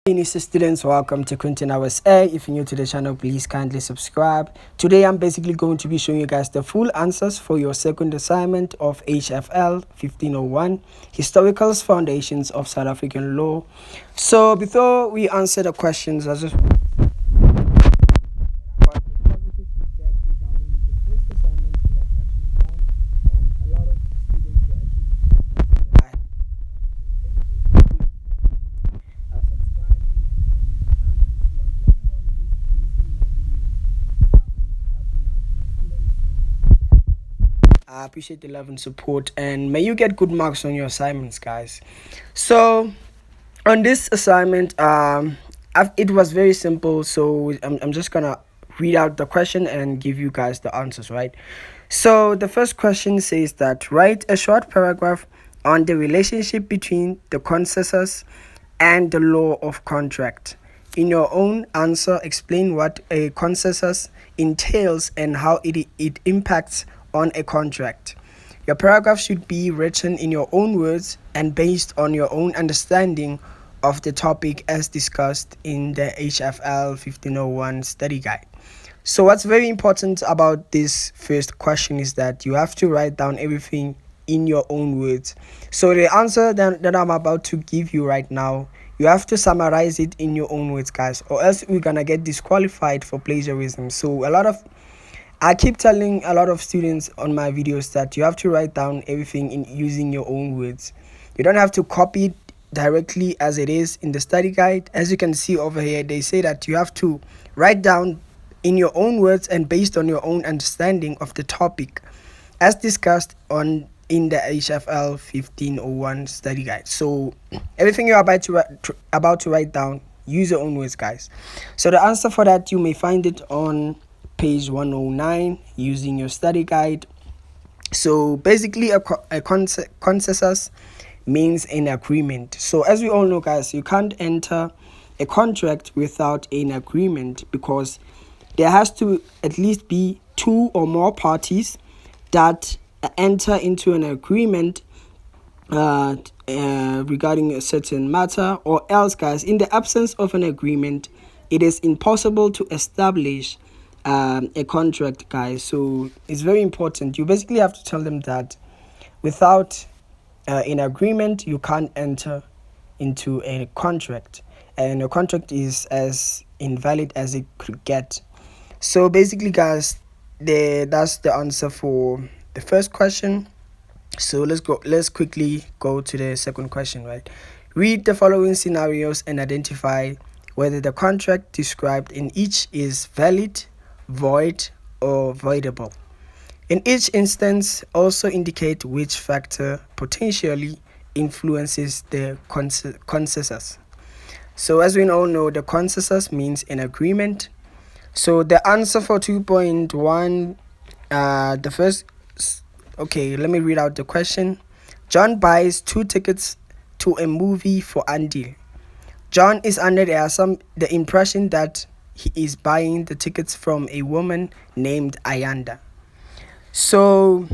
Students, welcome to Quentin Hours A. If you're new to the channel, please kindly subscribe. Today I'm basically going to be showing you guys the full answers for your second assignment of HFL 1501, Historical Foundations of South African Law. So before we answer the questions, I just I appreciate the love and support, and may you get good marks on your assignments, guys. So on this assignment, it was very simple. So I'm just gonna read out the question and give you guys the answers, right? So the first question says that write a short paragraph on the relationship between the consensus and the law of contract. In your own answer, explain what a consensus entails and how it impacts on a contract. Your paragraph should be written in your own words and based on your own understanding of the topic as discussed in the HFL 1501 study guide. So what's very important about this first question is that you have to write down everything in your own words. So the answer that I'm about to give you right now, you have to summarize it in your own words, guys, or else we're gonna get disqualified for plagiarism. So I keep telling a lot of students on my videos that you have to write down everything in using your own words. You don't have to copy it directly as it is in the study guide. As you can see over here, they say that you have to write down in your own words and based on your own understanding of the topic as discussed in the HFL 1501 study guide. So everything you're about to write down, use your own words, guys. So the answer for that, you may find it on page 109 using your study guide. So basically a consensus means an agreement. So as we all know, guys, you can't enter a contract without an agreement, because there has to at least be two or more parties that enter into an agreement regarding a certain matter, or else, guys, in the absence of an agreement, it is impossible to establish a contract, guys. So it's very important. You basically have to tell them that without an agreement, you can't enter into a contract, and a contract is as invalid as it could get. So basically, guys, that's the answer for the first question. So let's quickly go to the second question, right? Read the following scenarios and identify whether the contract described in each is valid, void, or voidable. In each instance, also indicate which factor potentially influences the consensus. So as we all know, the consensus means an agreement. So the answer for 2.1, okay, let me read out the question. John buys 2 tickets to a movie for Andy. John is under the impression that he is buying the tickets from a woman named Ayanda. So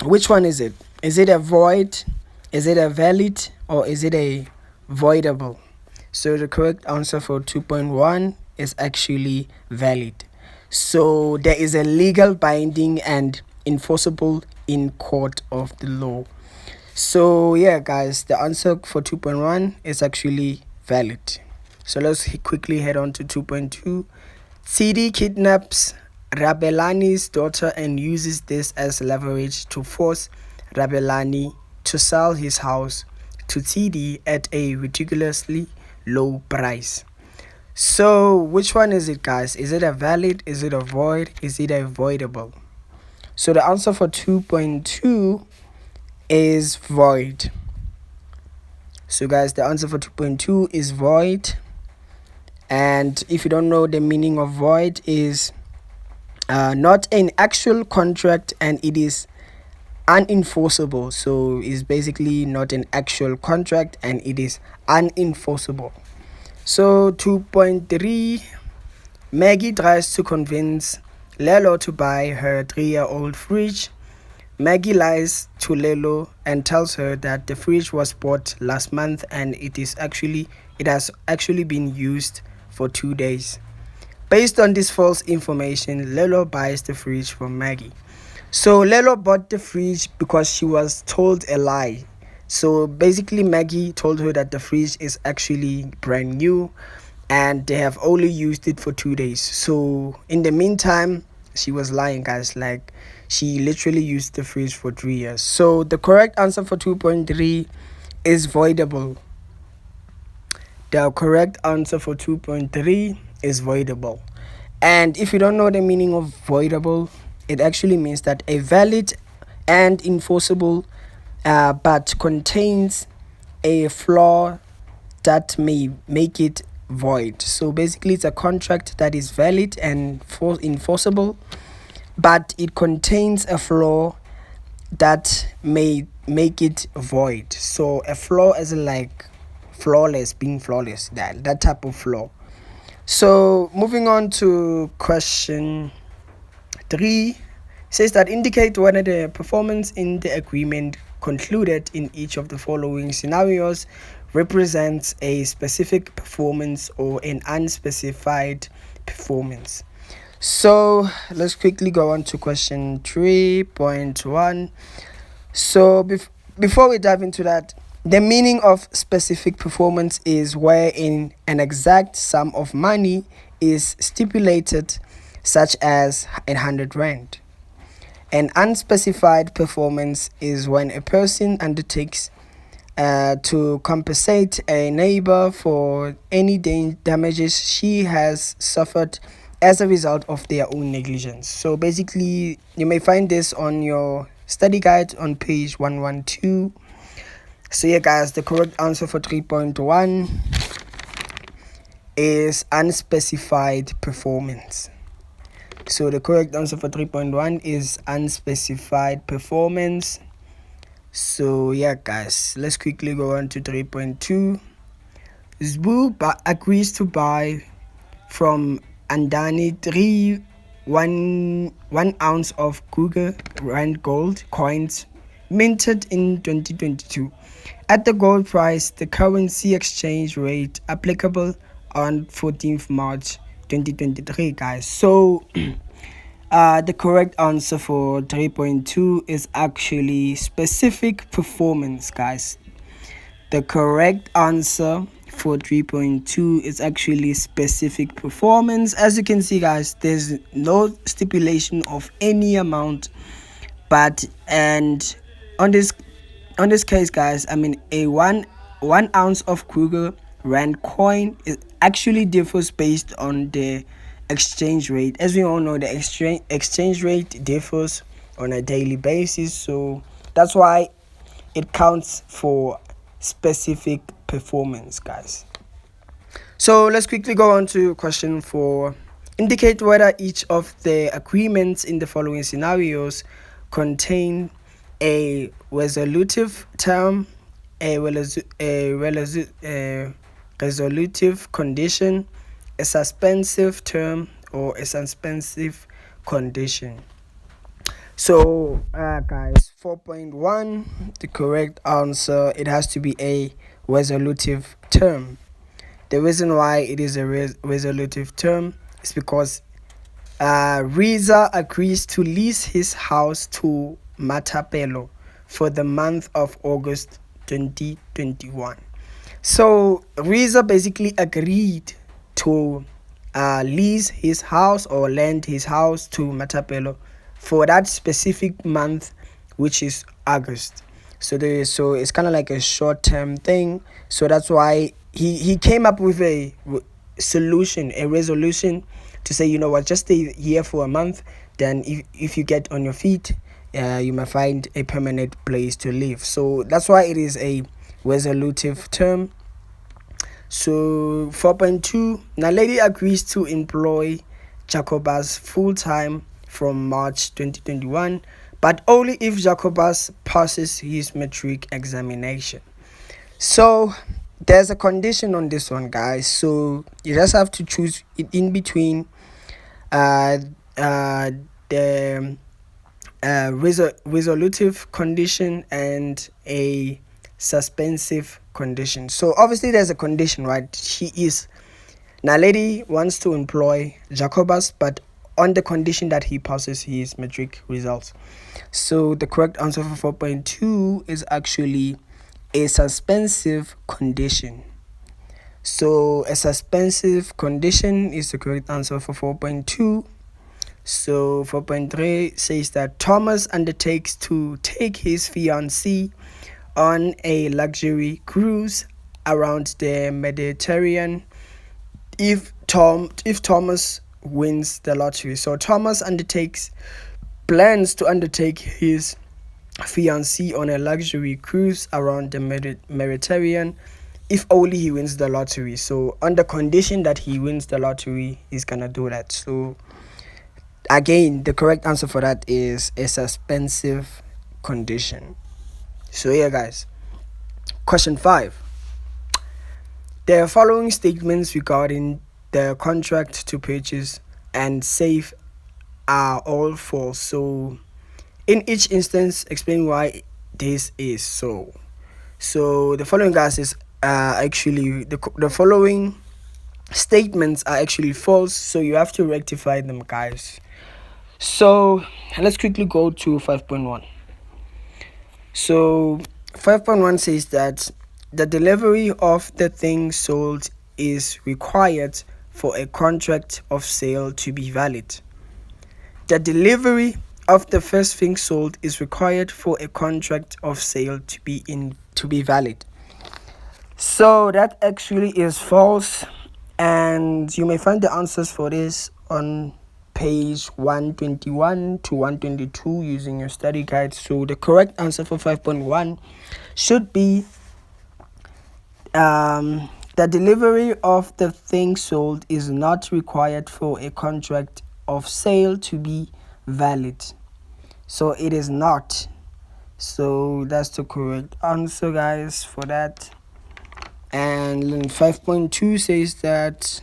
which one is it? Is it a void? Is it a valid? Or is it a voidable? So the correct answer for 2.1 is actually valid. So there is a legal binding and enforceable in court of the law. So yeah, guys, the answer for 2.1 is actually valid. So let's quickly head on to 2.2. Tidi kidnaps Rabelani's daughter and uses this as leverage to force Rabelani to sell his house to Tidi at a ridiculously low price. So which one is it, guys? Is it a valid? Is it a void? Is it a voidable? So the answer for 2.2 is void. So guys, the answer for 2.2 is void. And if you don't know, the meaning of void is not an actual contract, and it is unenforceable. So it's basically not an actual contract and it is unenforceable. So 2.3, Maggie tries to convince Lelo to buy her 3-year-old fridge. Maggie lies to Lelo and tells her that the fridge was bought last month and it is actually it has actually been used for 2 days. Based on this false information, Lelo buys the fridge from Maggie. So Lelo bought the fridge because she was told a lie. So basically Maggie told her that the fridge is actually brand new and they have only used it for 2 days. So in the meantime, she was lying, guys. Like, she literally used the fridge for 3 years. So the correct answer for 2.3 is voidable. The correct answer for 2.3 is voidable. And if you don't know the meaning of voidable, it actually means that a valid and enforceable but contains a flaw that may make it void. So basically, it's a contract that is valid and enforceable, but it contains a flaw that may make it void. So a flaw is like flawless, being flawless, that type of flaw. So moving on to question 3, says that indicate whether the performance in the agreement concluded in each of the following scenarios represents a specific performance or an unspecified performance. So let's quickly go on to question 3.1. So before we dive into that, the meaning of specific performance is wherein an exact sum of money is stipulated, such as 100 rand. An unspecified performance is when a person undertakes to compensate a neighbor for any damages she has suffered as a result of their own negligence. So basically, you may find this on your study guide on page 112. So yeah, guys, the correct answer for 3.1 is unspecified performance. So the correct answer for 3.1 is unspecified performance. So yeah, guys, let's quickly go on to 3.2. Zbu agrees to buy from Andani 1 ounce of Kruger Rand gold coins minted in 2022 at the gold price, the currency exchange rate applicable on 14th March 2023, guys. So the correct answer for 3.2 is actually specific performance, guys. The correct answer for 3.2 is actually specific performance. As you can see, guys, there's no stipulation of any amount, but and on this case, guys, I mean, a one ounce of Kruger Rand coin is actually differs based on the exchange rate. As we all know, the exchange rate differs on a daily basis, so that's why it counts for specific performance, guys. So let's quickly go on to question 4. Indicate whether each of the agreements in the following scenarios contain a resolutive term, a resolutive condition, a suspensive term, or a suspensive condition. So guys, 4.1, the correct answer, it has to be a resolutive term. The reason why it is a resolutive term is because Reza agrees to lease his house to Matapelo for the month of August 2021. So Reza basically agreed to lease his house or lend his house to Matapelo for that specific month, which is August. So it's kind of like a short-term thing. So that's why he came up with a resolution to say, you know what, just stay here for a month. Then if you get on your feet, you might find a permanent place to live. So that's why it is a resolutive term. So 4.2, Naledi agrees to employ Jacobus full-time from March 2021, but only if Jacobus passes his matric examination. So there's a condition on this one, guys. So you just have to choose it in between the resolutive condition and a suspensive condition. So obviously there's a condition, right? Naledi wants to employ Jacobus, but on the condition that he passes his matric results. So the correct answer for 4.2 is actually a suspensive condition. So a suspensive condition is the correct answer for 4.2. So 4.3 says that Thomas undertakes to take his fiancée on a luxury cruise around the Mediterranean if Thomas wins the lottery. So Thomas plans to undertake his fiancée on a luxury cruise around the Mediterranean if only he wins the lottery. So on the condition that he wins the lottery, he's gonna do that. So again, the correct answer for that is a suspensive condition. So yeah, guys. Question 5. The following statements regarding the contract to purchase and save are all false. So in each instance, explain why this is so. So the following, guys, is actually the following statements are actually false. So you have to rectify them, guys. So let's quickly go to 5.1. So 5.1 says that the delivery of the thing sold is required for a contract of sale to be valid. The delivery of the first thing sold is required for a contract of sale to be valid. So that actually is false, and you may find the answers for this on page 121 to 122 using your study guide. So the correct answer for 5.1 should be the delivery of the thing sold is not required for a contract of sale to be valid. So it is not. So that's the correct answer, guys, for that. And 5.2 says that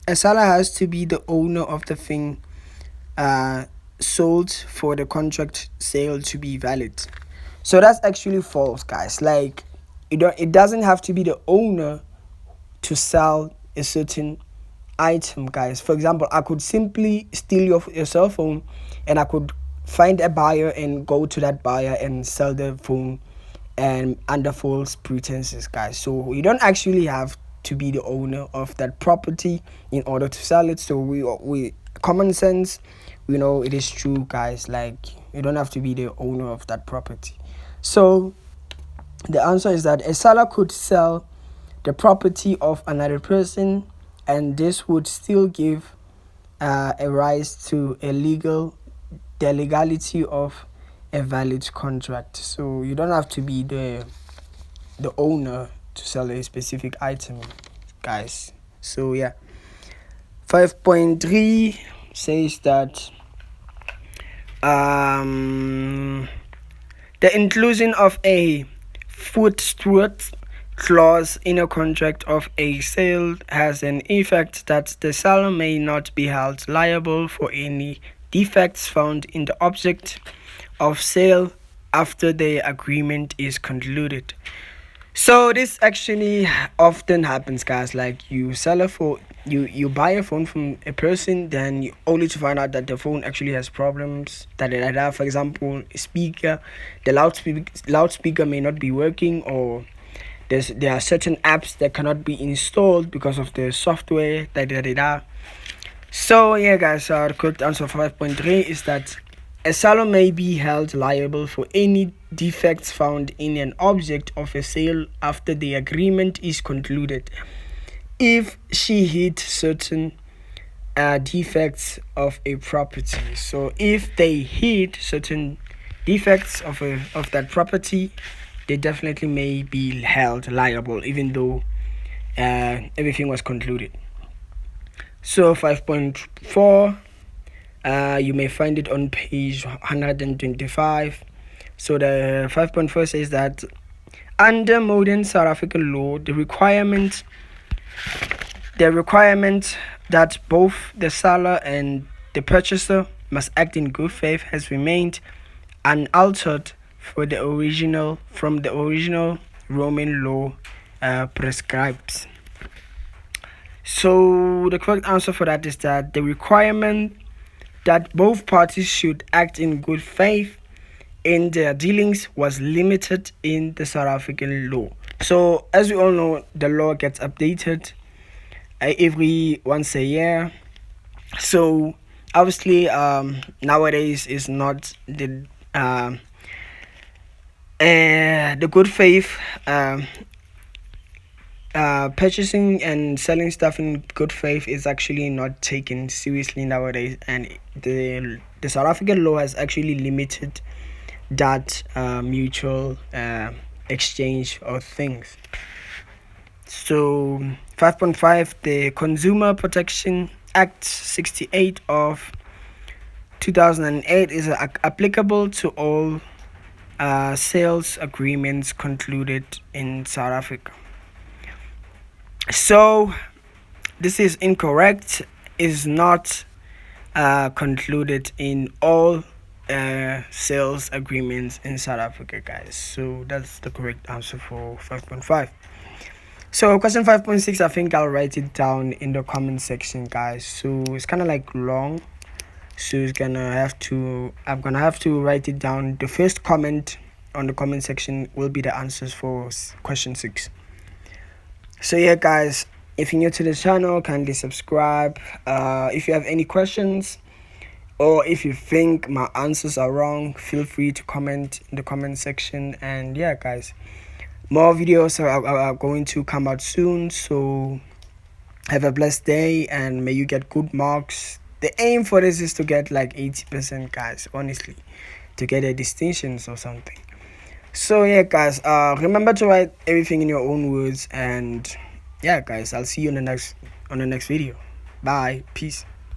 a seller has to be the owner of the thing sold for the contract sale to be valid. So that's actually false, guys. Like, it doesn't have to be the owner to sell a certain item, guys. For example, I could simply steal your cell phone, and I could find a buyer and go to that buyer and sell the phone and under false pretenses, guys. So you don't actually have to be the owner of that property in order to sell it. So we common sense, we know it is true, guys. Like, you don't have to be the owner of that property. So the answer is that a seller could sell the property of another person, and this would still give a rise to the legality of a valid contract. So you don't have to be the owner to sell a specific item, guys. So yeah, 5.3 says that the inclusion of a footsteward clause in a contract of a sale has an effect that the seller may not be held liable for any defects found in the object of sale after the agreement is concluded. So this actually often happens, guys. Like, you buy a phone from a person, then you only to find out that the phone actually has problems. For example, the loudspeaker may not be working, or there are certain apps that cannot be installed because of the software. So yeah, guys, the correct answer for 5.3 is that a seller may be held liable for any defects found in an object of a sale after the agreement is concluded if she hid certain defects of a property. So if they hid certain defects of that property, they definitely may be held liable, even though everything was concluded. So 5.4, you may find it on page 125. So the 5.4 says that under modern South African law, the requirement that both the seller and the purchaser must act in good faith has remained unaltered from the original Roman law prescribes. So the correct answer for that is that the requirement that both parties should act in good faith in their dealings was limited in the South African law. So as we all know, the law gets updated every once a year. So obviously, nowadays is not the good faith. Purchasing and selling stuff in good faith is actually not taken seriously nowadays, and the South African law has actually limited that mutual exchange of things. So 5.5, the Consumer Protection Act 68 of 2008 is applicable to all sales agreements concluded in South Africa. So this is incorrect. Is not concluded in all sales agreements in South Africa, guys. So that's the correct answer for 5.5. So question 5.6, I think I'll write it down in the comment section, guys. So it's kind of like long, so I'm gonna have to write it down. The first comment on the comment section will be the answers for question 6. So yeah, guys, if you're new to the channel, kindly subscribe. If you have any questions, or if you think my answers are wrong, feel free to comment in the comment section. And yeah, guys, more videos are going to come out soon. So have a blessed day, and may you get good marks. The aim for this is to get like 80%, guys, honestly, to get a distinction or something. So yeah, guys, remember to write everything in your own words. And yeah, guys, I'll see you on the next video. Bye, peace.